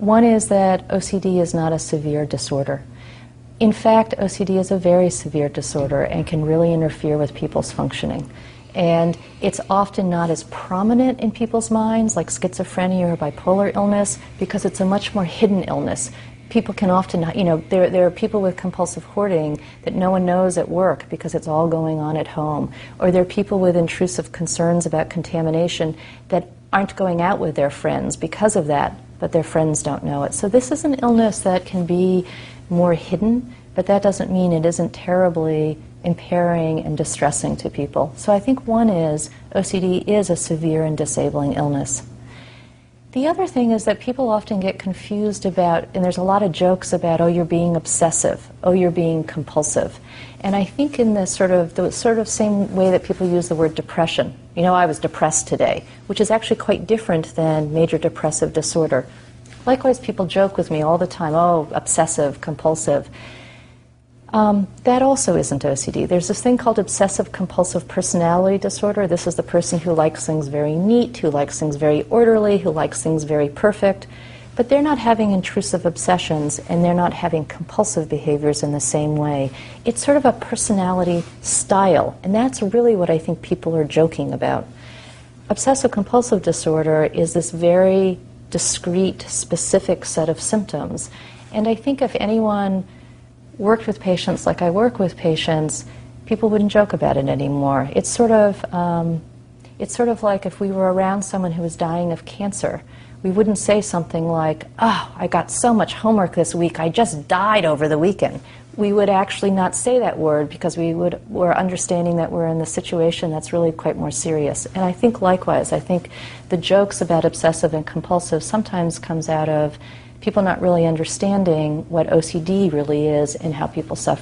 One is that OCD is not a severe disorder. In fact, OCD is a very severe disorder and can really interfere with people's functioning. And it's often not as prominent in people's minds, like schizophrenia or bipolar illness, because it's a much more hidden illness. People can often, there are people with compulsive hoarding that no one knows at work because it's all going on at home. Or there are people with intrusive concerns about contamination that aren't going out with their friends because of that, but their friends don't know it. So this is an illness that can be more hidden, but that doesn't mean it isn't terribly impairing and distressing to people. So I think one is OCD is a severe and disabling illness. The other thing is that people often get confused about, and there's a lot of jokes about, oh, you're being obsessive, oh, you're being compulsive. And I think in the sort of same way that people use the word depression. I was depressed today, which is actually quite different than major depressive disorder. Likewise, people joke with me all the time, oh, obsessive, compulsive. That also isn't OCD. There's this thing called obsessive compulsive personality disorder. This is the person who likes things very neat, who likes things very orderly, who likes things very perfect. But they're not having intrusive obsessions, and they're not having compulsive behaviors in the same way. It's sort of a personality style, and that's really what I think people are joking about. Obsessive compulsive disorder is this very discrete, specific set of symptoms. And I think if anyone worked with patients like I work with patients, people wouldn't joke about it anymore. It's sort of like if we were around someone who was dying of cancer. We wouldn't say something like, oh, I got so much homework this week, I just died over the weekend. We would actually not say that word because we're understanding that we're in the situation that's really quite more serious. And I think likewise, I think the jokes about obsessive and compulsive sometimes comes out of people not really understanding what OCD really is and how people suffer.